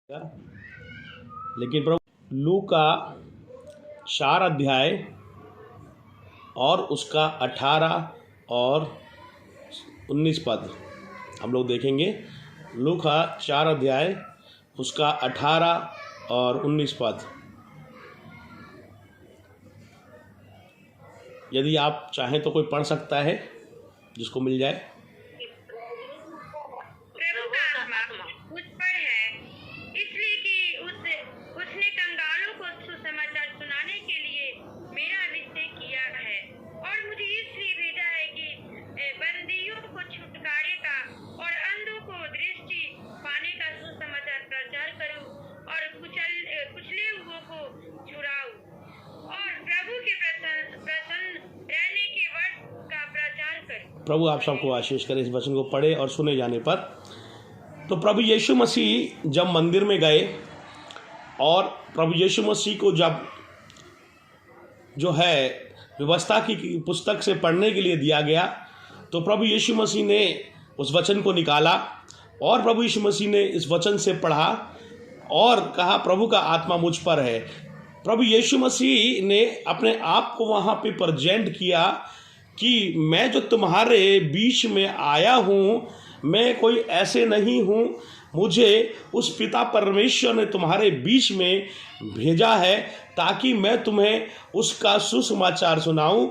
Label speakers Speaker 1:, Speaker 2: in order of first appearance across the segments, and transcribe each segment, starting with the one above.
Speaker 1: लेकिन प्रभु लू का 4 अध्याय और उसका 18 और 19 पद हम लोग देखेंगे। लू का 4 अध्याय उसका 18 और 19 पद। यदि आप चाहें तो कोई पढ़ सकता है जिसको मिल जाए।
Speaker 2: प्रभु का आत्मा मुझ पर है, इसलिए कि उसने कंगालों को सुसमाचार सुनाने के लिए मेरा अभिषेक किया है, और मुझे इसलिए भेजा है कि बंदियों को छुटकारे का और अंधों को दृष्टि पाने का सुसमाचार प्रचार करूं, और कुचले हुओं को छुड़ाऊं, और प्रभु के प्रसन्न रहने के वर्ष का प्रचार करूं।
Speaker 1: प्रभु आप सबको आशीष करे। इस वचन को पढ़े और सुने जाने पर तो प्रभु यीशु मसीह जब मंदिर में गए और प्रभु यीशु मसीह को जब जो है व्यवस्था की पुस्तक से पढ़ने के लिए दिया गया, तो प्रभु यीशु मसीह ने उस वचन को निकाला और प्रभु यीशु मसीह ने इस वचन से पढ़ा और कहा प्रभु का आत्मा मुझ पर है। प्रभु यीशु मसीह ने अपने आप को वहाँ पे प्रेजेंट किया कि मैं जो तुम्हारे बीच में आया हूँ, मैं कोई ऐसे नहीं हूँ, मुझे उस पिता परमेश्वर ने तुम्हारे बीच में भेजा है ताकि मैं तुम्हें उसका सुसमाचार सुनाऊं,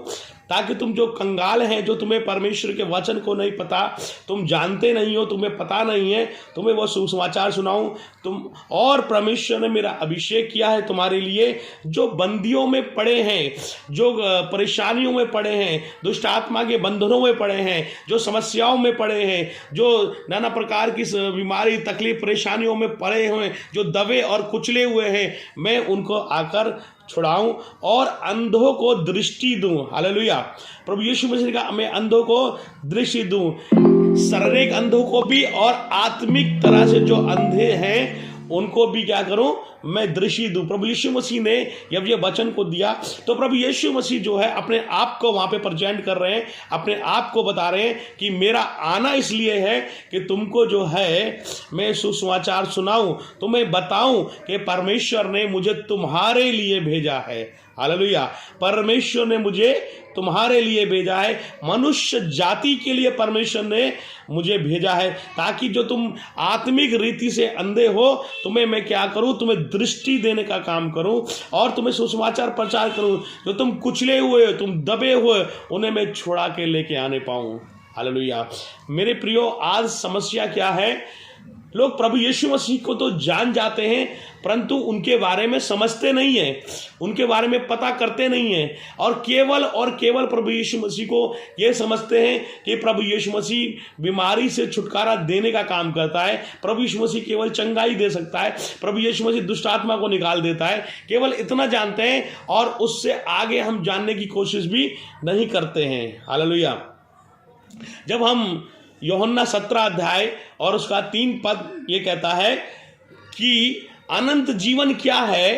Speaker 1: ताकि तुम जो कंगाल हैं, जो तुम्हें परमेश्वर के वचन को नहीं पता, तुम जानते नहीं हो, तुम्हें पता नहीं है, तुम्हें वो सुसमाचार सुनाऊं। तुम और परमेश्वर ने मेरा अभिषेक किया है तुम्हारे लिए, जो बंदियों में पड़े हैं, जो परेशानियों में पड़े हैं, दुष्ट आत्मा के बंधनों में पड़े हैं, जो समस्याओं में पड़े हैं, जो नाना प्रकार की बीमारी तकलीफ परेशानियों में पड़े हुए, जो दबे और कुचले हुए हैं, मैं उनको आकर छुड़ाऊं और अंधों को दृष्टि दूं। हालेलुया। प्रभु यीशु मसीह ने कहा मैं अंधों को दृष्टि दूं, शारीरिक अंधों को भी और आत्मिक तरह से जो अंधे हैं उनको भी क्या करूं, मैं दृष्टि दूं। प्रभु यीशु मसीह ने जब ये वचन को दिया तो प्रभु यीशु मसीह जो है अपने आप को वहां पे प्रेजेंट कर रहे हैं, अपने आप को बता रहे हैं कि मेरा आना इसलिए है कि तुमको जो है मैं सुसमाचार सुनाऊं, तुम्हें बताऊं कि परमेश्वर ने मुझे तुम्हारे लिए भेजा है। हालेलुया। परमेश्वर ने मुझे तुम्हारे लिए भेजा है, मनुष्य जाति के लिए परमेश्वर ने मुझे भेजा है, ताकि जो तुम आत्मिक रीति से अंधे हो, तुम्हें मैं क्या करूं, तुम्हें दृष्टि देने का काम करूं और तुम्हें सुसमाचार प्रचार करूं। जो तुम कुचले हुए, तुम दबे हुए, उन्हें मैं छुड़ा के लेके आने पाऊं। हालेलुया। मेरे प्रियो, आज समस्या क्या है? लोग प्रभु यीशु मसीह को तो जान जाते हैं, परंतु उनके बारे में समझते नहीं हैं, उनके बारे में पता करते नहीं हैं, और केवल प्रभु यीशु मसीह को ये समझते हैं कि प्रभु यीशु मसीह बीमारी से छुटकारा देने का काम करता है, प्रभु यीशु मसीह केवल चंगाई दे सकता है, प्रभु यीशु मसीह दुष्ट आत्मा को निकाल देता है। केवल इतना जानते हैं और उससे आगे हम जानने की कोशिश भी नहीं करते हैं। हालेलुया। जब हम यूहन्ना 17 अध्याय और उसका 3 पद ये कहता है कि अनंत जीवन क्या है?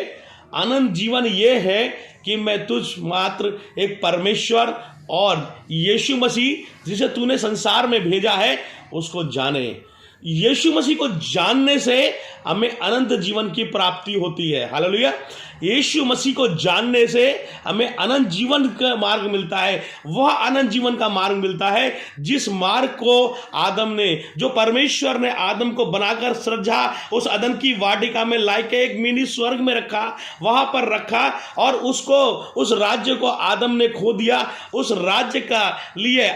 Speaker 1: अनंत जीवन ये है कि मैं तुझ मात्र एक परमेश्वर और यीशु मसीह जिसे तूने संसार में भेजा है उसको जाने। यीशु मसीह को जानने से हमें अनंत जीवन की प्राप्ति होती है। हालेलुया। यीशु मसीह को जानने से हमें अनंत जीवन का मार्ग मिलता है। वह अनंत जीवन का मार्ग मिलता है जिस मार्ग को आदम ने, जो परमेश्वर ने आदम को बनाकर सृजा, उस अदन की वाटिका में लाके एक मिनी स्वर्ग में रखा, वहां पर रखा, और उसको, उस राज्य को आदम ने खो दिया। उस राज्य का लिए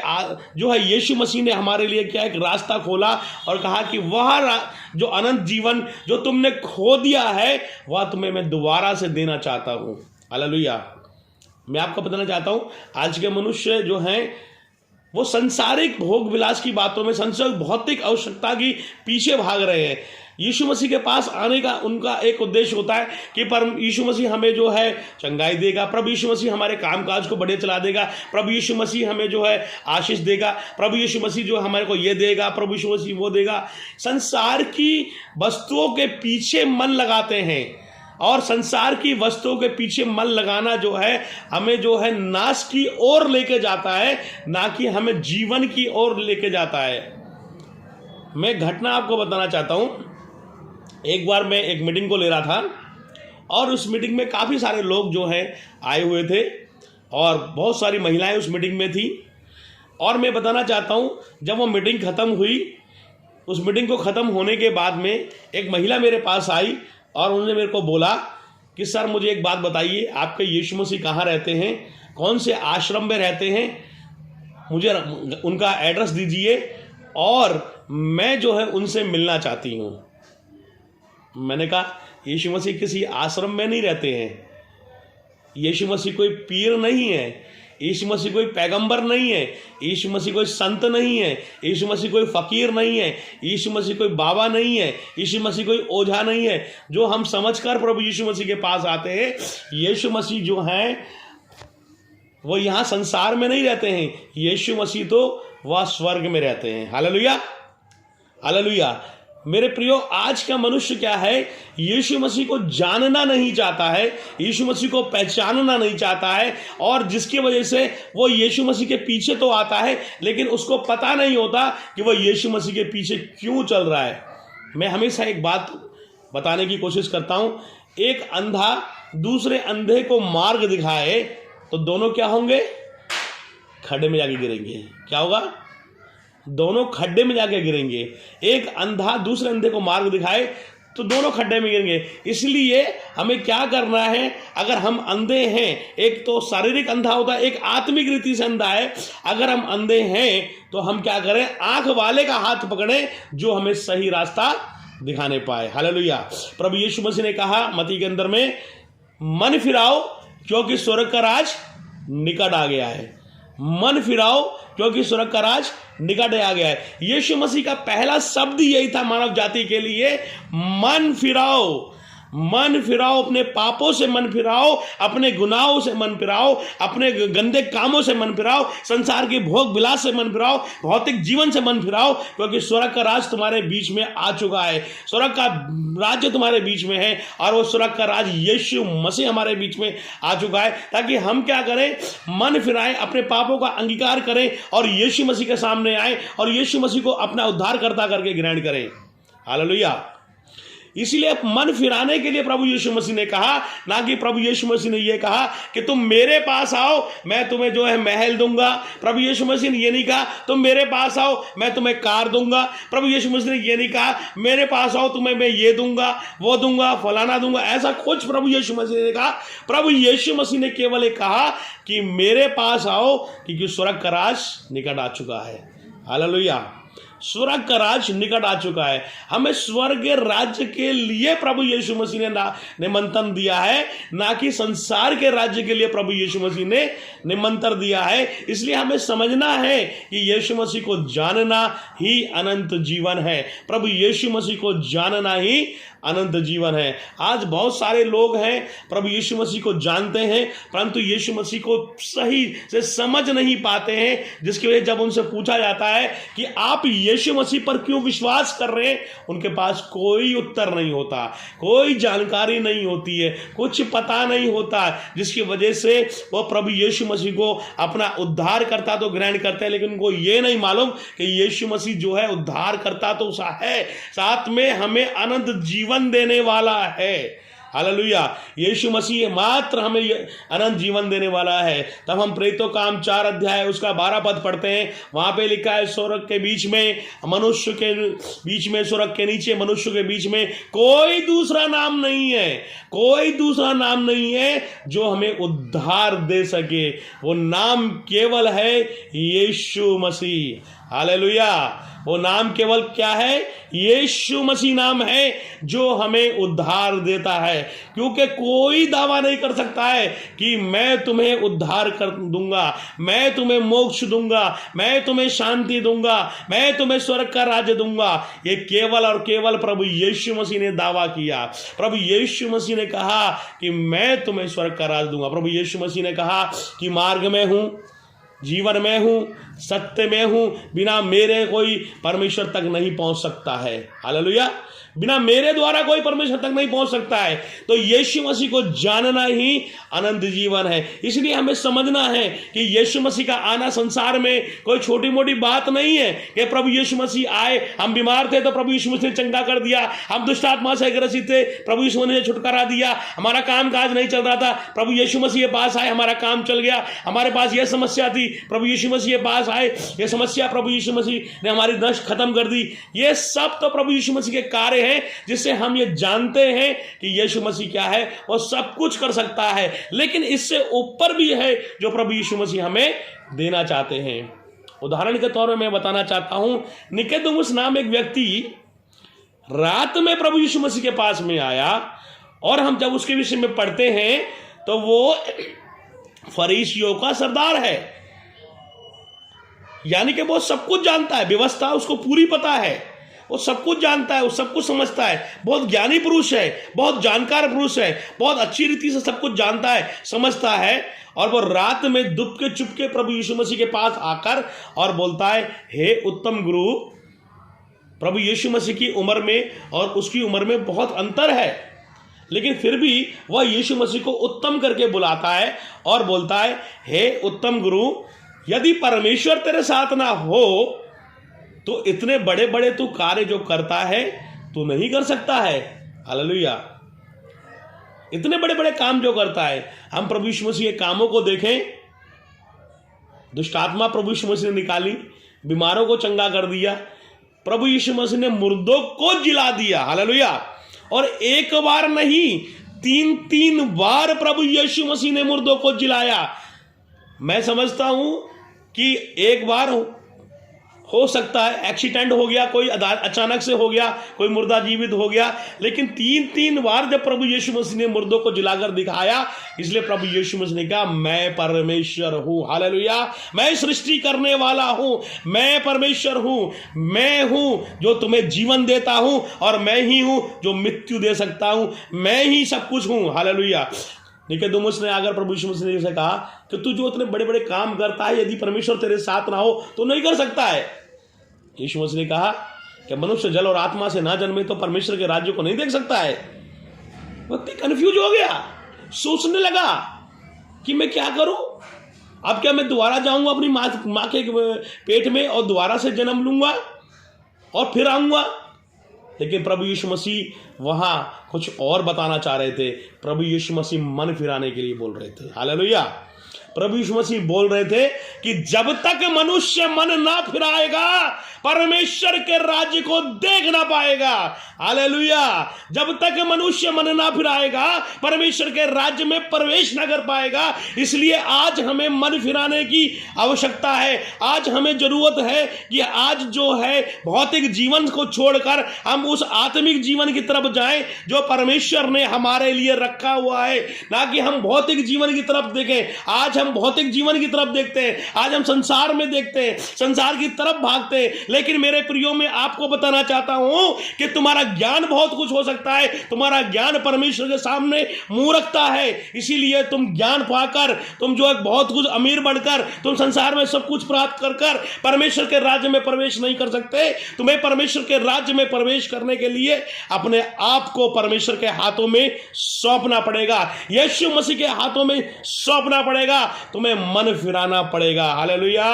Speaker 1: जो है यीशु मसीह ने हमारे लिए क्या एक रास्ता खोला और कहा कि वह जो अनंत जीवन जो तुमने खो दिया है, वह तुम्हें मैं दोबारा से देना चाहता हूं। हालेलुया। मैं आपको बताना चाहता हूं, आज के मनुष्य जो हैं वो संसारिक भोग विलास की बातों में, संसारिक भौतिक आवश्यकता की पीछे भाग रहे हैं। यीशु मसीह के पास आने का उनका एक उद्देश्य होता है कि परम यीशु मसीह हमें जो है चंगाई देगा, प्रभु यीशु मसीह हमारे कामकाज को बढ़े चला देगा, प्रभु यीशु मसीह हमें जो है आशीष देगा, प्रभु यीशु मसीह जो हमारे को ये देगा, प्रभु यीशु मसीह वो देगा। संसार की वस्तुओं के पीछे मन लगाते हैं, और संसार की वस्तुओं के पीछे मन लगाना जो है हमें जो है नाश की ओर लेके जाता है, ना कि हमें जीवन की ओर लेके जाता है। मैं घटना आपको बताना चाहता हूं। एक बार मैं एक मीटिंग को ले रहा था और उस मीटिंग में काफ़ी सारे लोग जो हैं आए हुए थे और बहुत सारी महिलाएं उस मीटिंग में थी। और मैं बताना चाहता हूँ, जब वो मीटिंग ख़त्म हुई, उस मीटिंग को ख़त्म होने के बाद में एक महिला मेरे पास आई और उन्होंने मेरे को बोला कि सर मुझे एक बात बताइए, आपके यीशु मसीह कहाँ रहते हैं, कौन से आश्रम में रहते हैं, मुझे उनका एड्रेस दीजिए और मैं जो है उनसे मिलना चाहती हूँ। मैंने कहा यीशु मसीह किसी आश्रम में नहीं रहते हैं, यीशु मसीह कोई पीर नहीं है, यीशु मसीह कोई पैगंबर नहीं है, यीशु मसीह कोई संत नहीं है, यीशु मसीह कोई फ़कीर नहीं है, यीशु मसीह कोई बाबा नहीं है, यीशु मसीह कोई ओझा नहीं है जो हम समझकर प्रभु यीशु मसीह के पास आते हैं। यीशु मसीह जो हैं वो यहाँ संसार में नहीं रहते हैं, यीशु मसीह तो वह स्वर्ग में रहते हैं। Hallelujah, hallelujah. मेरे प्रियो, आज का मनुष्य क्या है, यीशु मसीह को जानना नहीं चाहता है, यीशु मसीह को पहचानना नहीं चाहता है, और जिसकी वजह से वो यीशु मसीह के पीछे तो आता है लेकिन उसको पता नहीं होता कि वो यीशु मसीह के पीछे क्यों चल रहा है। मैं हमेशा एक बात बताने की कोशिश करता हूँ, एक अंधा दूसरे अंधे को मार्ग दिखाए तो दोनों क्या होंगे, खड्डे में जाके गिरेंगे। क्या होगा, दोनों खड्डे में जाके गिरेंगे। एक अंधा दूसरे अंधे को मार्ग दिखाए तो दोनों खड्डे में गिरेंगे। इसलिए हमें क्या करना है, अगर हम अंधे हैं, एक तो शारीरिक अंधा होता है, एक आत्मिक रीति से अंधा है। अगर हम अंधे हैं तो हम क्या करें, आंख वाले का हाथ पकड़ें जो हमें सही रास्ता दिखाने पाए। हालेलुया। प्रभु यीशु मसीह ने कहा मत्ती के अंदर में, मन फिराओ क्योंकि स्वर्ग का राज निकट आ गया है। मन फिराओ क्योंकि स्वर्ग का राज निकट आ गया है। यीशु मसीह का पहला शब्द यही था मानव जाति के लिए, मन फिराओ। मन फिराओ, अपने पापों से मन फिराओ, अपने गुनाहों से मन फिराओ, अपने गंदे कामों से मन फिराओ, संसार के भोग विलास से मन फिराओ, भौतिक जीवन से मन फिराओ, क्योंकि स्वर्ग का राज तुम्हारे बीच में आ चुका है। स्वर्ग का राज्य तुम्हारे बीच में है और वो स्वर्ग का राज यीशु मसीह हमारे बीच में आ चुका है, ताकि हम क्या करें, मन फिराएं, अपने पापों का अंगीकार करें और यीशु मसीह के सामने आए और यीशु मसीह को अपना उद्धारकर्ता करके ग्रहण करें। हालेलुया। इसलिए मन फिराने के लिए प्रभु यीशु मसीह ने कहा, ना कि प्रभु यीशु मसीह ने यह कहा कि तुम मेरे पास आओ मैं तुम्हें जो है महल दूंगा। प्रभु यीशु मसीह ने यह नहीं कहा तुम मेरे पास आओ मैं तुम्हें कार दूंगा। प्रभु यीशु मसीह ने यह नहीं कहा मेरे पास आओ तुम्हें मैं ये दूंगा, वो दूंगा, फलाना दूंगा। ऐसा कुछ प्रभु यीशु मसीह ने कहा। प्रभु यीशु मसीह ने केवल एक कहा कि मेरे पास आओ, क्योंकि स्वर्ग का राज निकट आ चुका है। हालेलुया। स्वर्ग का राज निकट आ चुका है। हमें स्वर्ग राज्य के लिए प्रभु यीशु मसीह ने निमंत्रण दिया है, ना कि संसार के राज्य के लिए प्रभु यीशु मसीह ने निमंत्रण दिया है। इसलिए हमें समझना है कि यीशु मसीह को जानना ही अनंत जीवन है। प्रभु यीशु मसीह को जानना ही अनंत जीवन है। आज बहुत सारे लोग हैं प्रभु यीशु मसीह को जानते हैं, परंतु यीशु मसीह को सही से समझ नहीं पाते हैं, जिसकी वजह जब उनसे पूछा जाता है कि आप यीशु मसीह पर क्यों विश्वास कर रहे हैं, उनके पास कोई उत्तर नहीं होता, कोई जानकारी नहीं होती है, कुछ पता नहीं होता, जिसकी वजह से वो प्रभु यीशु मसीह को अपना उद्धार करता तो ग्रहण करते हैं, लेकिन उनको ये नहीं मालूम कि यीशु मसीह जो है उद्धार करता तो है, साथ में हमें अनंत जीवन देने वाला है। हालेलुया। यीशु मसीह मात्र हमें अनंत जीवन देने वाला है। तब हम प्रेरितों काम 4 अध्याय उसका 12 पद पढ़ते हैं। वहां पे लिखा है, स्वर्ग के बीच में, मनुष्य के बीच में, स्वर्ग के नीचे मनुष्य के बीच में कोई दूसरा नाम नहीं है, कोई दूसरा नाम नहीं है जो हमें उद्धार दे सके। वो नाम केवल है यीशु मसीह। हालेलुया। वो नाम केवल क्या है, यीशु मसीह नाम है जो हमें उद्धार देता है। क्योंकि कोई दावा नहीं कर सकता है कि मैं तुम्हें उद्धार कर दूंगा, मैं तुम्हें मोक्ष दूंगा, मैं तुम्हें शांति दूंगा, मैं तुम्हें स्वर्ग का राज्य दूंगा। ये केवल और केवल प्रभु यीशु मसीह ने दावा किया। प्रभु यीशु मसीह ने कहा कि मैं तुम्हें स्वर्ग का राज्य दूंगा। प्रभु यीशु मसीह ने कहा कि मार्ग में हूं, जीवन में हूं, सत्य में हूं, बिना मेरे कोई परमेश्वर तक नहीं पहुंच सकता है। हालेलुया। बिना मेरे द्वारा कोई परमेश्वर तक नहीं पहुंच सकता है। तो यीशु मसीह को जानना ही अनंत जीवन है। इसलिए हमें समझना है कि यीशु मसीह का आना संसार में कोई छोटी मोटी बात नहीं है कि प्रभु यीशु मसीह आए, हम बीमार थे तो प्रभु यीशु मसीह ने चंगा कर दिया, हम दुष्ट आत्मा से ग्रसित थे, प्रभु यीशु मसीह ने छुटकारा दिया, हमारा काम काज नहीं चल रहा था, प्रभु यीशु मसीह के पास आए, हमारा काम चल गया, हमारे पास यह समस्या थी, प्रभु यीशु मसीह के पास आए, यह समस्या प्रभु यीशु मसीह ने हमारी नष्ट खत्म कर दी। ये सब तो प्रभु यीशु मसीह के कार्य हैं, जिससे हम ये जानते हैं कि यीशु मसीह क्या है, वो सब कुछ कर सकता है। लेकिन इससे ऊपर भी है जो प्रभु यीशु मसीह हमें देना चाहते हैं। उदाहरण के तौर पर मैं बताना चाहता हूं, निकोदेमुस नाम एक व्यक्ति रात में प्रभु यीशु मसीह के पास में आया, और हम जब उसके विषय में पढ़ते हैं तो वो फरीसियों का सरदार है, यानी कि वो सब कुछ जानता है, व्यवस्था उसको पूरी पता है, वो सब कुछ जानता है, वो सब कुछ समझता है, बहुत ज्ञानी पुरुष है, बहुत जानकार पुरुष है, बहुत अच्छी रीति से सब कुछ जानता है, समझता है। और वो रात में दुबके चुपके प्रभु यीशु मसीह के पास आकर और बोलता है, हे उत्तम गुरु। प्रभु यीशु मसीह की उम्र में और उसकी उम्र में बहुत अंतर है, लेकिन फिर भी वह यीशु मसीह को उत्तम करके बुलाता है और बोलता है, हे उत्तम गुरु, यदि परमेश्वर तेरे साथ ना हो तो इतने बड़े बड़े तू कार्य जो करता है तू नहीं कर सकता है। हालेलुया। इतने बड़े बड़े काम जो करता है, हम प्रभु यीशु मसीह के कामों को देखें। दुष्ट आत्मा प्रभु यीशु मसीह ने निकाली, बीमारों को चंगा कर दिया, प्रभु यीशु मसीह ने मुर्दों को जिला दिया। हालेलुया। और एक बार नहीं, 3 बार प्रभु यीशु मसीह ने मुर्दों को जिलाया। मैं समझता हूं कि एक बार हो सकता है एक्सीडेंट हो गया, कोई अचानक से हो गया, कोई मुर्दा जीवित हो गया, लेकिन 3 बार जब प्रभु यीशु मसीह ने मुर्दों को जिलाकर दिखाया, इसलिए प्रभु यीशु मसीह ने कहा, मैं परमेश्वर हूं। हालेलुया। मैं सृष्टि करने वाला हूं, मैं परमेश्वर हूं, मैं हूं जो तुम्हें जीवन देता हूं, और मैं ही हूं जो मृत्यु दे सकता हूं, मैं ही सब कुछ हूं। हालेलुया। निकोदेमुस ने अगर प्रभु यीशु मसीह ने जैसे कहा कि तू जो इतने बड़े बड़े काम करता है, यदि परमेश्वर तेरे साथ ना हो तो नहीं कर सकता है। यीशु मसीह ने कहा कि मनुष्य जल और आत्मा से ना जन्मे तो परमेश्वर के राज्य को नहीं देख सकता है। व्यक्ति कंफ्यूज हो गया, सोचने लगा कि मैं क्या करूं, अब क्या मैं दोबारा जाऊंगा अपनी माँ के पेट में और दोबारा से जन्म लूंगा और फिर आऊंगा। लेकिन प्रभु यीशु मसीह वहां कुछ और बताना चाह रहे थे। प्रभु यीशु मसीह मन फिराने के लिए बोल रहे थे। हालेलुया। प्रभु यीशु मसीह बोल रहे थे कि जब तक मनुष्य मन ना फिराएगा परमेश्वर के राज्य को देख ना पाएगा। हालेलुया। जब तक मनुष्य मन ना फिराएगा परमेश्वर के राज्य में प्रवेश ना कर पाएगा। इसलिए आज हमें मन फिराने की आवश्यकता है। आज हमें जरूरत है कि आज जो है भौतिक जीवन को छोड़कर हम उस आत्मिक जीवन की तरफ जाएं जो परमेश्वर ने हमारे लिए रखा हुआ है, ना कि हम भौतिक जीवन की तरफ देखें। आज हम भौतिक जीवन की तरफ देखते हैं, आज हम संसार में देखते हैं, संसार की तरफ भागते हैं। लेकिन मेरे प्रियो में आपको बताना चाहता हूं कि तुम्हारा ज्ञान बहुत कुछ हो सकता है, तुम्हारा ज्ञान परमेश्वर के सामने मूर्खता है। इसीलिए तुम ज्ञान पाकर तुम जो है बहुत कुछ अमीर बनकर तुम संसार में सब कुछ प्राप्त कर कर परमेश्वर के राज्य में प्रवेश नहीं कर सकते। तुम्हें परमेश्वर के राज्य में प्रवेश करने के लिए अपने आप को परमेश्वर के हाथों में सौंपना पड़ेगा, यीशु मसीह के हाथों में सौंपना पड़ेगा। तुम्हें मन फिराना पड़ेगा। हालेलुया।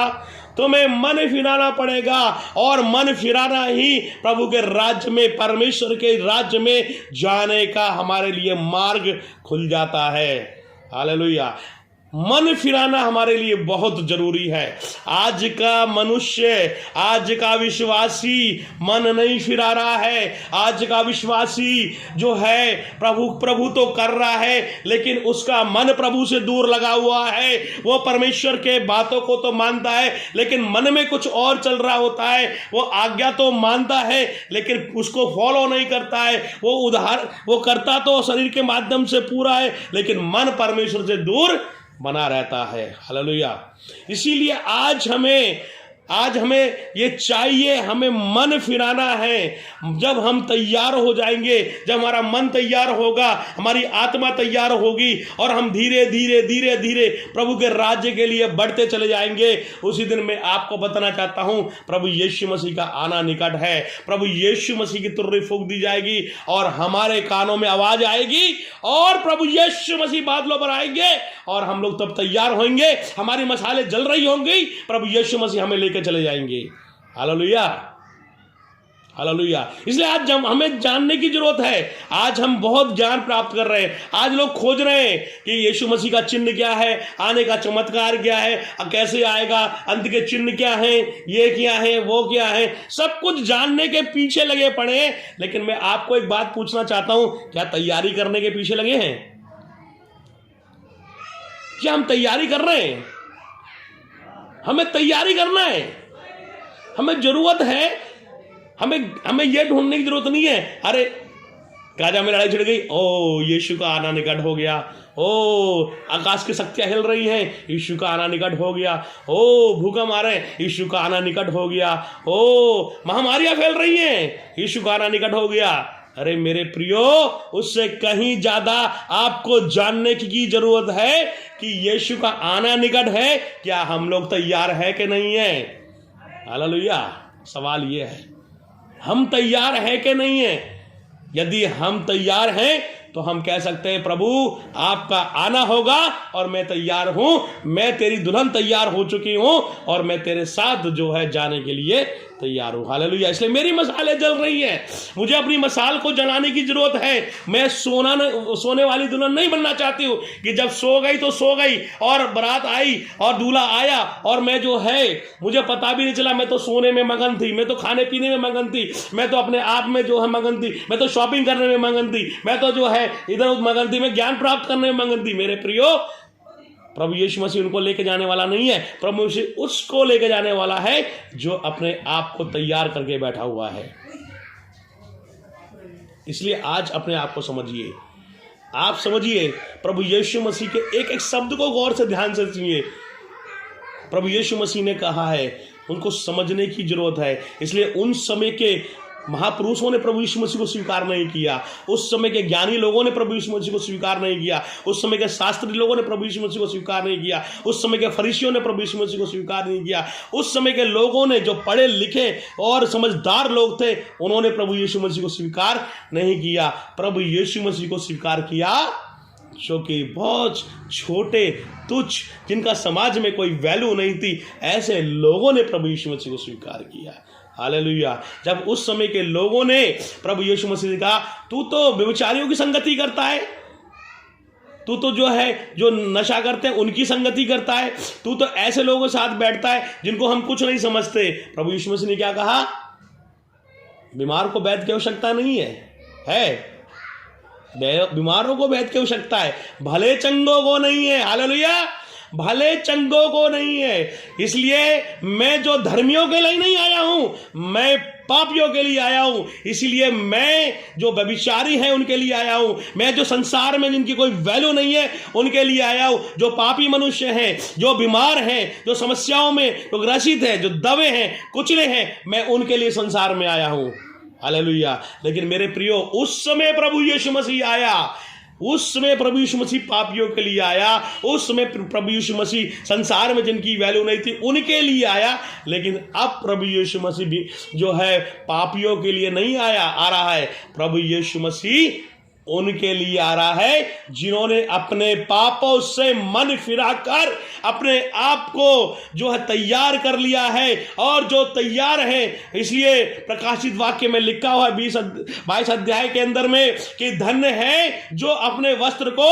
Speaker 1: तुम्हें मन फिराना पड़ेगा और मन फिराना ही प्रभु के राज्य में, परमेश्वर के राज्य में जाने का हमारे लिए मार्ग खुल जाता है। हालेलुया। मन फिराना हमारे लिए बहुत जरूरी है। आज का मनुष्य, आज का विश्वासी मन नहीं फिरा रहा है। आज का विश्वासी जो है प्रभु तो कर रहा है, लेकिन उसका मन प्रभु से दूर लगा हुआ है। वो परमेश्वर के बातों को तो मानता है, लेकिन मन में कुछ और चल रहा होता है। वो आज्ञा तो मानता है, लेकिन उसको फॉलो नहीं करता है। वो करता तो शरीर के माध्यम से पूरा है, लेकिन मन परमेश्वर से दूर बना रहता है। हालेलुया। इसीलिए आज हमें आज हमें ये चाहिए, हमें मन फिराना है। जब हम तैयार हो जाएंगे, जब हमारा मन तैयार होगा, हमारी आत्मा तैयार होगी और हम धीरे धीरे धीरे धीरे प्रभु के राज्य के लिए बढ़ते चले जाएंगे, उसी दिन मैं आपको बताना चाहता हूं प्रभु यीशु मसीह का आना निकट है। प्रभु यीशु मसीह की तुर्री फूंक दी जाएगी और हमारे कानों में आवाज आएगी और प्रभु यीशु मसीह बादलों पर आएंगे और हम लोग तब तैयार होंगे, हमारी मशालें जल रही होंगी, प्रभु यीशु मसीह हमें लेकर चले जाएंगे। Hallelujah, hallelujah. इसलिए आज हमें जानने की जरूरत है। आज हम बहुत ज्ञान प्राप्त कर रहे हैं। आज लोग खोज रहे हैं कि यीशु मसीह का चिन्ह क्या है, आने का चमत्कार क्या है, कैसे आएगा, अंत के चिन्ह क्या है, ये क्या है, वो क्या है, सब कुछ जानने के पीछे लगे पड़े हैं। लेकिन मैं आपको एक बात पूछना चाहता हूं, क्या तैयारी करने के पीछे लगे हैं? क्या हम तैयारी कर रहे हैं? हमें तैयारी करना है, हमें जरूरत है। हमें यह ढूंढने की जरूरत नहीं है अरे गाजा में लड़ाई छिड़ गई, ओ यीशु का आना निकट हो गया, ओ आकाश की शक्तियां हिल रही हैं, यीशु का आना निकट हो गया, ओ भूकंप आ रहे हैं, यीशु का आना निकट हो गया, ओ महामारियां फैल रही हैं, यीशु का आना निकट हो गया। अरे मेरे प्रियो, उससे कहीं ज्यादा आपको जानने की जरूरत है कि यीशु का आना निकट है। क्या हम लोग तैयार है कि नहीं है? हालेलुया। सवाल ये है, हम तैयार है कि नहीं है? यदि हम तैयार हैं तो हम कह सकते हैं प्रभु आपका आना होगा और मैं तैयार हूं, मैं तेरी दुल्हन तैयार हो चुकी हूं और मैं तेरे साथ जो है जाने के लिए तैयार हूं। हालेलुया। इसलिए मेरी मशालें जल रही हैं, मुझे अपनी मशाल को जलाने की जरूरत है। मैं सोने वाली दुल्हन नहीं बनना चाहती हूं कि जब सो गई तो सो गई और बारात आई और दूल्हा आया और मैं जो है मुझे पता भी नहीं चला, मैं तो सोने में मगन थी, मैं तो खाने पीने में मगन थी, मैं तो अपने आप में जो है मगन थी, मैं तो शॉपिंग करने में मगन थी, मैं तो जो है इधर उधर मगन थी, मैं ज्ञान प्राप्त करने में मगन थी। मेरे प्रियो, प्रभु यीशु मसीह उनको लेके जाने वाला नहीं है, प्रभु यीशु उसको लेके जाने वाला है जो अपने आप को तैयार करके बैठा हुआ है। इसलिए आज अपने आप को समझिए, आप समझिए, प्रभु यीशु मसीह के एक एक शब्द को गौर से ध्यान से सुनिए। प्रभु यीशु मसीह ने कहा है, उनको समझने की जरूरत है। इसलिए उन समय के महापुरुषों ने प्रभु यीशु मसीह को स्वीकार नहीं किया, उस समय के ज्ञानी लोगों ने प्रभु यीशु मसीह को स्वीकार नहीं किया, उस समय के शास्त्री लोगों ने प्रभु यीशु मसीह को स्वीकार नहीं किया, उस समय के फरीसियों ने प्रभु यीशु मसीह को स्वीकार नहीं किया, उस समय के लोगों ने जो पढ़े लिखे और समझदार लोग थे उन्होंने प्रभु यीशु मसीह को स्वीकार नहीं किया। प्रभु यीशु मसीह को स्वीकार किया जो कि बहुत छोटे तुच्छ, जिनका समाज में कोई वैल्यू नहीं थी, ऐसे लोगों ने प्रभु यीशु मसीह को स्वीकार किया। हालेलुया। जब उस समय के लोगों ने प्रभु यीशु मसीह ने कहा, तू तो व्यभिचारियों की संगति करता है, तू तो जो है जो नशा करते हैं उनकी संगति करता है, तू तो ऐसे लोगों के साथ बैठता है जिनको हम कुछ नहीं समझते। प्रभु यीशु मसीह ने क्या कहा? बीमार को वैद्य की आवश्यकता नहीं है, बीमारों को वैद्य की आवश्यकता है, भले चंगों को नहीं है। हालेलुया। भले चंगों को नहीं है। इसलिए मैं जो धर्मियों के लिए नहीं आया हूं, मैं पापियों के लिए आया हूं। इसलिए मैं जो व्यभिचारी हैं उनके लिए आया हूं, मैं जो संसार में जिनकी कोई वैल्यू नहीं है उनके लिए आया हूं, जो पापी मनुष्य हैं, जो बीमार हैं, जो समस्याओं में जो ग्रसित हैं, जो दबे हैं, कुचले हैं, मैं उनके लिए संसार में आया हूं। हालेलुया। लेकिन मेरे प्रियो, उस समय प्रभु यीशु मसीह आया, उस समय प्रभु यीशु मसीह पापियों के लिए आया, उस समय प्रभु यीशु मसीह संसार में जिनकी वैल्यू नहीं थी उनके लिए आया। लेकिन अब प्रभु यीशु मसीह भी जो है पापियों के लिए नहीं आ रहा है, प्रभु यीशु मसीह उनके लिए आ रहा है जिन्होंने अपने पापों से मन फिराकर अपने आप को जो है तैयार कर लिया है और जो तैयार है। इसलिए प्रकाशित वाक्य में लिखा हुआ है 22 अध्याय के अंदर में कि धन्य है जो अपने वस्त्र को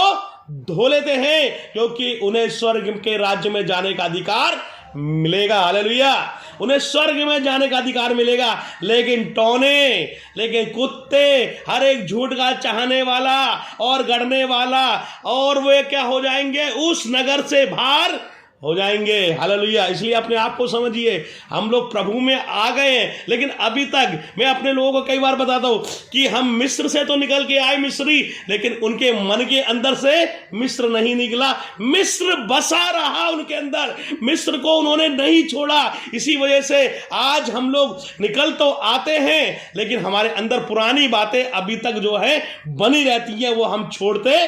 Speaker 1: धो लेते हैं, क्योंकि उन्हें स्वर्ग के राज्य में जाने का अधिकार मिलेगा। हालेलुया। उन्हें स्वर्ग में जाने का अधिकार मिलेगा। लेकिन टोने, लेकिन कुत्ते, हर एक झूठ का चाहने वाला और गढ़ने वाला, और वे क्या हो जाएंगे? उस नगर से बाहर हो जाएंगे। हालेलुया। इसलिए अपने आप को समझिए, हम लोग प्रभु में आ गए हैं, लेकिन अभी तक मैं अपने लोगों को कई बार बताता हूं कि हम मिस्र से तो निकल के आए मिस्री, लेकिन उनके मन के अंदर से मिस्र नहीं निकला। मिस्र बसा रहा उनके अंदर, मिस्र को उन्होंने नहीं छोड़ा। इसी वजह से आज हम लोग निकल तो आते हैं, लेकिन हमारे अंदर पुरानी बातें अभी तक जो है बनी रहती हैं, वो हम छोड़ते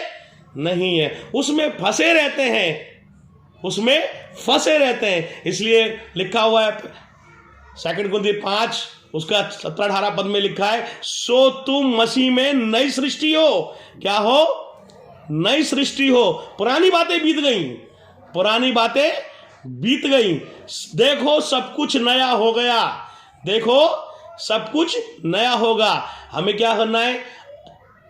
Speaker 1: नहीं है, उसमें फंसे रहते हैं, उसमें फंसे रहते हैं। इसलिए लिखा हुआ है 2 कुरिन्थियों 5 उसका 17-18 पद में लिखा है, सो तुम मसीह में नई सृष्टि हो। क्या हो? नई सृष्टि हो। पुरानी बातें बीत गई, पुरानी बातें बीत गई, देखो सब कुछ नया हो गया, देखो सब कुछ नया होगा। हमें क्या करना है?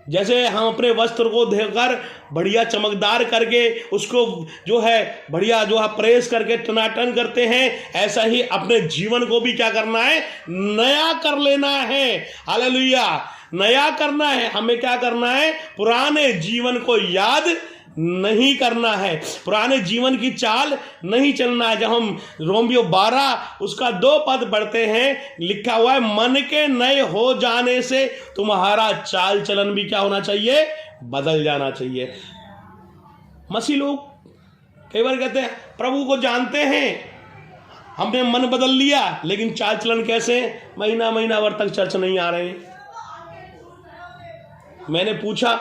Speaker 1: जैसे हम अपने वस्त्र को धोकर बढ़िया चमकदार करके उसको जो है बढ़िया जो है प्रेस करके टनाटन करते हैं, ऐसा ही अपने जीवन को भी क्या करना है? नया कर लेना है। हालेलुया। नया करना है। हमें क्या करना है? पुराने जीवन को याद नहीं करना है, पुराने जीवन की चाल नहीं चलना है। जब हम रोमियो 12 उसका 2 पद पढ़ते हैं, लिखा हुआ है, मन के नए हो जाने से तुम्हारा चाल चलन भी क्या होना चाहिए? बदल जाना चाहिए। मसीह लोग कई बार कहते हैं प्रभु को जानते हैं, हमने मन बदल लिया, लेकिन चाल चलन कैसे? महीना भर तक चर्च नहीं आ रहे हैं। मैंने पूछा,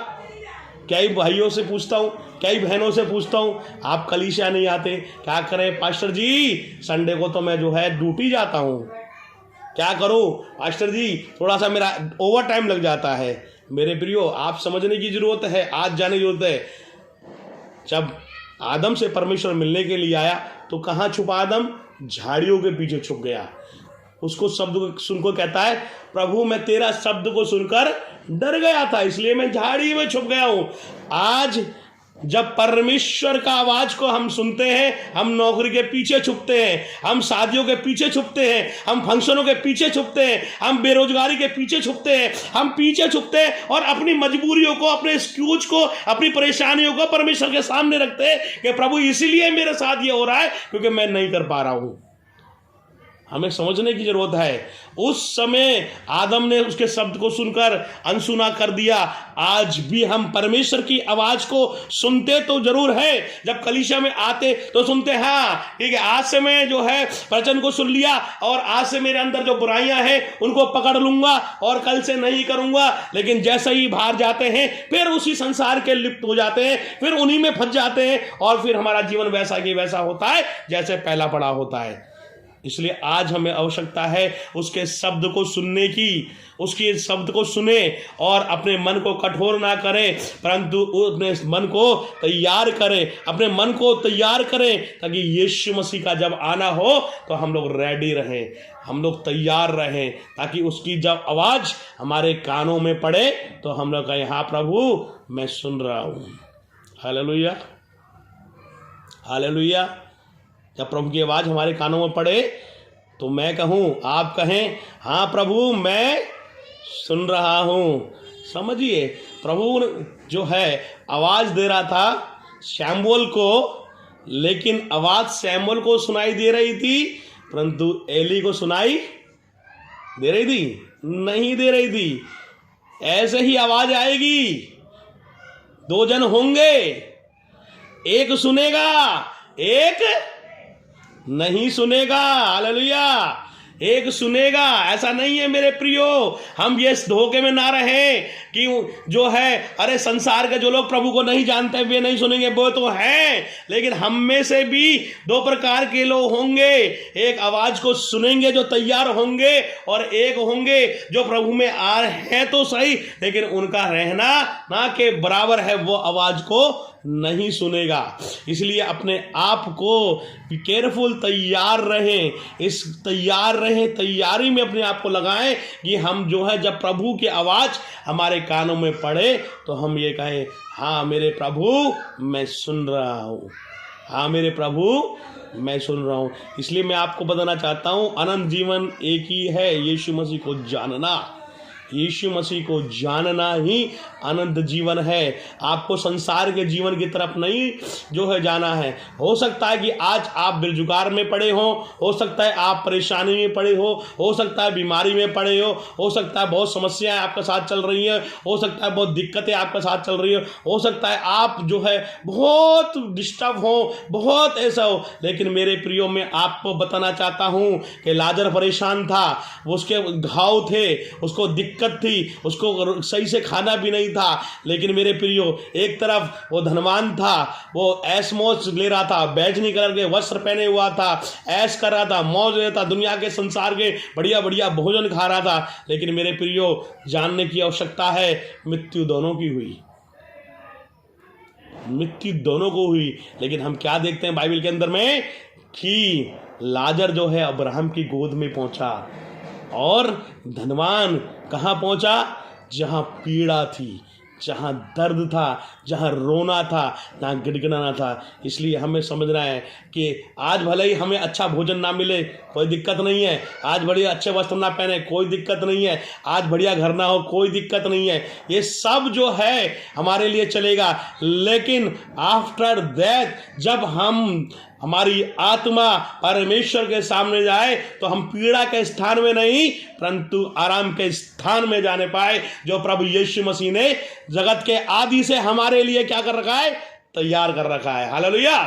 Speaker 1: कई भाइयों से पूछता हूँ, कई बहनों से पूछता हूँ, आप कलीसिया नहीं आते, क्या करें पास्टर जी? संडे को तो मैं जो है ड्यूटी जाता हूँ, क्या करूँ पास्टर जी, थोड़ा सा मेरा ओवर टाइम लग जाता है। मेरे प्रियो, आप समझने की जरूरत है, आज जाने की जरूरत है। जब आदम से परमेश्वर मिलने के लिए आया तो कहाँ छुपा आदम? झाड़ियों के पीछे छुप गया। उसको शब्द सुनकर कहता है, प्रभु मैं तेरा शब्द को सुनकर डर गया था, इसलिए मैं झाड़ी में छुप गया हूं। आज जब परमेश्वर का आवाज को हम सुनते हैं, हम नौकरी के पीछे छुपते हैं, हम शादियों के पीछे छुपते हैं, हम फंक्शनों के पीछे छुपते हैं, हम बेरोजगारी के पीछे छुपते हैं, हम पीछे छुपते हैं और अपनी मजबूरियों को, अपने एक्सक्यूज को, अपनी परेशानियों को परमेश्वर के सामने रखते हैं कि प्रभु इसीलिए मेरे साथ ये हो रहा है क्योंकि मैं नहीं कर पा रहा हूं। हमें समझने की जरूरत है, उस समय आदम ने उसके शब्द को सुनकर अनसुना कर दिया। आज भी हम परमेश्वर की आवाज को सुनते तो जरूर है, जब कलीसिया में आते तो सुनते, हाँ ठीक है, आज से मैं जो है वचन को सुन लिया और आज से मेरे अंदर जो बुराइयां हैं उनको पकड़ लूंगा और कल से नहीं करूंगा। लेकिन जैसे ही बाहर जाते हैं फिर उसी संसार के लिप्त हो जाते हैं, फिर उन्हीं में फंस जाते हैं और फिर हमारा जीवन वैसा की वैसा होता है जैसे पहला पड़ा होता है। इसलिए आज हमें आवश्यकता है उसके शब्द को सुनने की, उसके शब्द को सुने और अपने मन को कठोर ना करें, परंतु अपने मन को तैयार करें, अपने मन को तैयार करें ताकि यीशु मसीह का जब आना हो तो हम लोग रेडी रहें, हम लोग तैयार रहें, ताकि उसकी जब आवाज़ हमारे कानों में पड़े तो हम लोग कहें, हाँ प्रभु मैं सुन रहा हूँ। Hallelujah, hallelujah. जब प्रभु की आवाज़ हमारे कानों में पड़े तो मैं कहूँ, आप कहें, हाँ प्रभु मैं सुन रहा हूँ। समझिए, प्रभु जो है आवाज़ दे रहा था शैमुएल को, लेकिन आवाज़ शैमुएल को सुनाई दे रही थी परंतु एली को सुनाई दे रही थी? नहीं दे रही थी। ऐसे ही आवाज़ आएगी, 2 जन होंगे, एक सुनेगा एक नहीं सुनेगा। हालेलुया, एक सुनेगा। ऐसा नहीं है मेरे प्रियो, हम ये धोखे में ना रहें कि जो है अरे संसार के जो लोग प्रभु को नहीं जानते वे नहीं सुनेंगे, वो तो हैं, लेकिन हम में से भी 2 प्रकार के लोग होंगे। एक आवाज को सुनेंगे जो तैयार होंगे और एक होंगे जो प्रभु में आ रहे हैं तो सही, लेकिन उनका रहना ना के बराबर है, वो आवाज को नहीं सुनेगा। इसलिए अपने आप को केयरफुल तैयार रहें, इस तैयार रहें, तैयारी में अपने आप को लगाएं कि हम जो है जब प्रभु की आवाज़ हमारे कानों में पड़े तो हम ये कहें, हाँ मेरे प्रभु मैं सुन रहा हूँ, हाँ मेरे प्रभु मैं सुन रहा हूँ। इसलिए मैं आपको बताना चाहता हूँ, अनंत जीवन एक ही है, यीशु मसीह को जानना। यीशु मसीह को जानना ही अनंत जीवन है। आपको संसार के जीवन की तरफ नहीं जो है जाना है। हो सकता है कि आज आप बेरोजगार में पड़े हो सकता है आप परेशानी में पड़े हो सकता है बीमारी में पड़े हो सकता है बहुत समस्याएं आपके साथ चल रही हैं, हो सकता है बहुत दिक्कतें आपके साथ चल रही हो सकता है आप जो है बहुत डिस्टर्ब हो, बहुत ऐसा हो। लेकिन मेरे प्रियो, मैं आपको बताना चाहता हूं कि लाजर परेशान था, उसके घाव थे, उसको दिक्कत थी, उसको सही से खाना भी नहीं था। लेकिन मेरे प्रियो, एक तरफ वो धनवान था, वो ऐश मौज ले रहा था, बैजनी कलर के वस्त्र पहने हुआ था, ऐश कर रहा था, मौज ले था, दुनिया के संसार के बढ़िया बढ़िया भोजन खा रहा था। लेकिन मेरे प्रियो, जानने की आवश्यकता है, मृत्यु दोनों की हुई, मृत्यु दोनों को हुई। लेकिन हम क्या देखते हैं बाइबल के अंदर में कि लाजर जो है अब्राहम की गोद में पहुंचा और धनवान कहाँ पहुंचा? जहां पीड़ा थी, जहाँ दर्द था, जहाँ रोना था, जहाँ गिड़गिड़ाना था। इसलिए हमें समझना है कि आज भले ही हमें अच्छा भोजन ना मिले, कोई दिक्कत नहीं है, आज बढ़िया अच्छे वस्त्र ना पहने, कोई दिक्कत नहीं है, आज बढ़िया घर ना हो, कोई दिक्कत नहीं है, ये सब जो है हमारे लिए चलेगा। लेकिन आफ्टर दैट जब हमारी आत्मा परमेश्वर के सामने जाए तो हम पीड़ा के स्थान में नहीं परंतु आराम के स्थान में जाने पाए, जो प्रभु यीशु मसीह ने जगत के आदि से हमारे लिए क्या कर रखा है? तैयार कर रखा है। हालेलुया,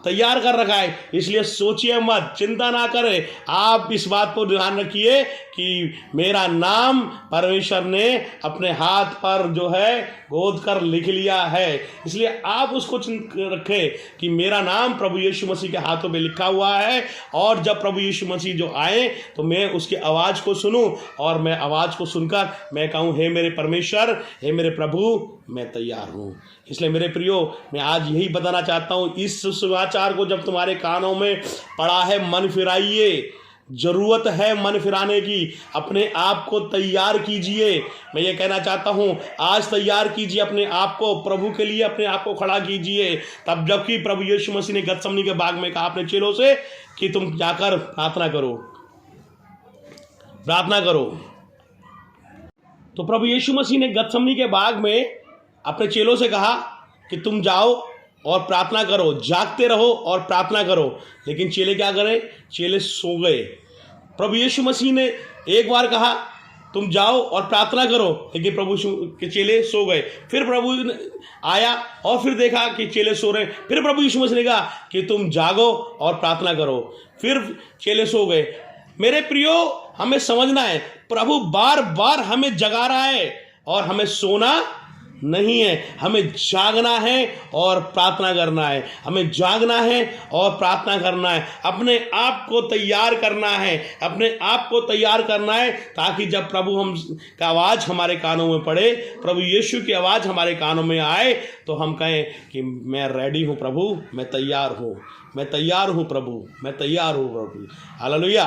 Speaker 1: तैयार कर रखा है। इसलिए सोचिए मत, चिंता ना करें, आप इस बात को ध्यान रखिए कि मेरा नाम परमेश्वर ने अपने हाथ पर जो है गोद कर लिख लिया है। इसलिए आप उसको रखें कि मेरा नाम प्रभु यीशु मसीह के हाथों में लिखा हुआ है, और जब प्रभु यीशु मसीह जो आए तो मैं उसकी आवाज़ को सुनूं, और मैं आवाज़ को सुनकर मैं कहूँ, हे मेरे परमेश्वर, हे मेरे प्रभु, मैं तैयार हूँ। इसलिए मेरे प्रियो, मैं आज यही बताना चाहता हूँ, इस सुसमाचार को जब तुम्हारे कानों में पड़ा है, मन फिराइए। जरूरत है मन फिराने की, अपने आप को तैयार कीजिए। मैं ये कहना चाहता हूँ, आज तैयार कीजिए अपने आप को प्रभु के लिए, अपने आप को खड़ा कीजिए। तब जबकि प्रभु यीशु मसीह ने गतसमनी के बाग में कहा अपने चेलों से कि तुम जाकर प्रार्थना करो, प्रार्थना करो। तो प्रभु यीशु मसीह ने गतसमनी के बाग में अपने चेलों से कहा कि तुम जाओ और प्रार्थना करो, जागते रहो और प्रार्थना करो। लेकिन चेले क्या करें? चेले सो गए। प्रभु यीशु मसीह ने एक बार कहा तुम जाओ और प्रार्थना करो, लेकिन प्रभु के चेले सो गए। फिर प्रभु आया और फिर देखा कि चेले सो रहे, फिर प्रभु यीशु मसीह ने कहा कि तुम जागो और प्रार्थना करो, फिर चेले सो गए। मेरे प्रियो, हमें समझना है, प्रभु बार बार हमें जगा रहा है और हमें सोना नहीं है, हमें जागना है और प्रार्थना करना है, हमें जागना है और प्रार्थना करना है, अपने आप को तैयार करना है, अपने आप को तैयार करना है, ताकि जब प्रभु हम का आवाज़ हमारे कानों में पड़े, प्रभु यीशु की आवाज़ हमारे कानों में आए, तो हम कहें कि मैं रेडी हूँ प्रभु, मैं तैयार हूँ, मैं तैयार हूँ प्रभु, मैं तैयार हूँ प्रभु। Hallelujah,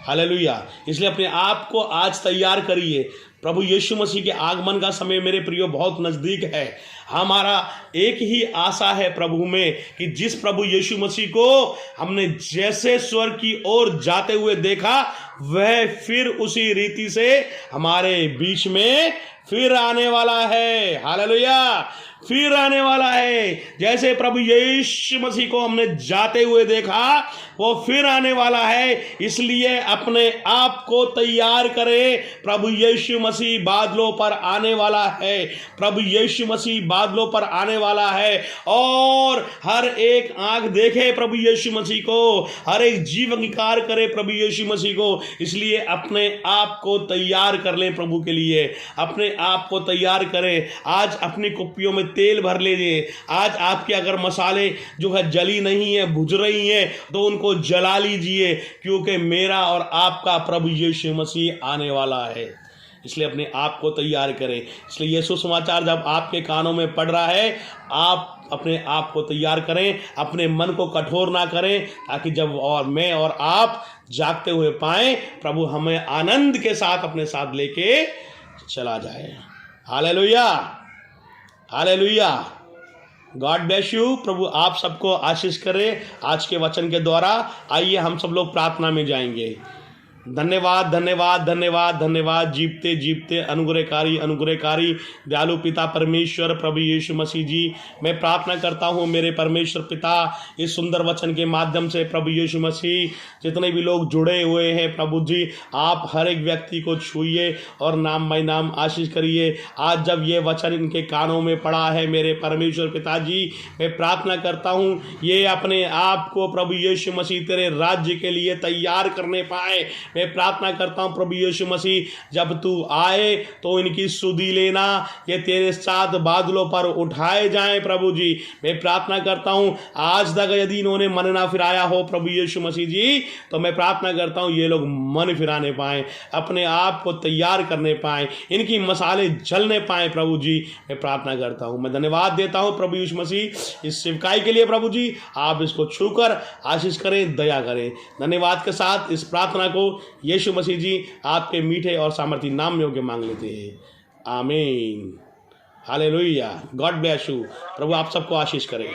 Speaker 1: hallelujah. इसलिए अपने आप को आज तैयार करिए। प्रभु यीशु मसीह के आगमन का समय मेरे प्रियो बहुत नज़दीक है। हमारा एक ही आशा है प्रभु में कि जिस प्रभु यीशु मसीह को हमने जैसे स्वर्ग की ओर जाते हुए देखा, वह फिर उसी रीति से हमारे बीच में फिर आने वाला है। हालेलुया, फिर आने वाला है। जैसे प्रभु यीशु मसीह को हमने जाते हुए देखा, वो फिर आने वाला है। इसलिए अपने आप को तैयार करें, प्रभु यीशु मसीह बादलों पर आने वाला है, प्रभु यीशु मसीह बादलों पर आने वाला है। और हर एक आंख देखे प्रभु यीशु मसीह को, हर एक जीव अंगीकार करे प्रभु यीशु मसीह को। इसलिए अपने आप को तैयार कर लें प्रभु के लिए, अपने आप को तैयार करें। आज अपनी कुप्पियों में तेल भर लीजिए। आज आपके अगर मसाले जो है जली नहीं है, भुज रही हैं, तो उनको जला लीजिए, क्योंकि मेरा और आपका प्रभु यीशु मसीह आने वाला है। इसलिए अपने आप को तैयार करें। इसलिए यीशु समाचार जब आपके कानों में पड़ रहा है, आप अपने आप को तैयार करें, अपने मन को कठोर ना करें, ताकि जब और मैं और आप जागते हुए पाएं, प्रभु हमें आनंद के साथ अपने साथ लेके चला जाए। Hallelujah, hallelujah. God bless you. प्रभु आप सबको आशीष करे आज के वचन के द्वारा। आइए हम सब लोग प्रार्थना में जाएंगे। धन्यवाद धन्यवाद धन्यवाद धन्यवाद। जीवते जीवते अनुग्रहकारी अनुग्रहकारी दयालु पिता परमेश्वर प्रभु यीशु मसीह जी, मैं प्रार्थना करता हूँ मेरे परमेश्वर पिता, इस सुंदर वचन के माध्यम से प्रभु यीशु मसीह जितने भी लोग जुड़े हुए हैं प्रभु जी, आप हर एक व्यक्ति को छूइए और नाम बाई नाम आशीष करिए। आज जब ये वचन इनके कानों में पड़ा है मेरे परमेश्वर पिताजी, मैं प्रार्थना करता हूँ ये अपने आप को प्रभु यीशु मसीह तेरे राज्य के लिए तैयार करने पाए। मैं प्रार्थना करता हूँ प्रभु यीशु मसीह, जब तू आए तो इनकी सुधि लेना, ये तेरे साथ बादलों पर उठाए जाएं प्रभु जी। मैं प्रार्थना करता हूँ आज तक यदि इन्होंने मन ना फिराया हो प्रभु यीशु मसीह जी, तो मैं प्रार्थना करता हूँ ये लोग मन फिराने पाएँ, अपने आप को तैयार करने पाएँ, इनकी मसाले जलने पाएँ प्रभु जी। मैं प्रार्थना करता हूँ, मैं धन्यवाद देता हूँ प्रभु यीशु मसीह इस सेवकाई के लिए प्रभु जी। आप इसको छूकर आशीष करें, दया करें। धन्यवाद के साथ इस प्रार्थना को यीशु मसीह जी आपके मीठे और सामर्थी नाम में योग्य मांग लेते हैं, आमीन। हालेलुया। God bless you. प्रभु आप सबको आशीष करें।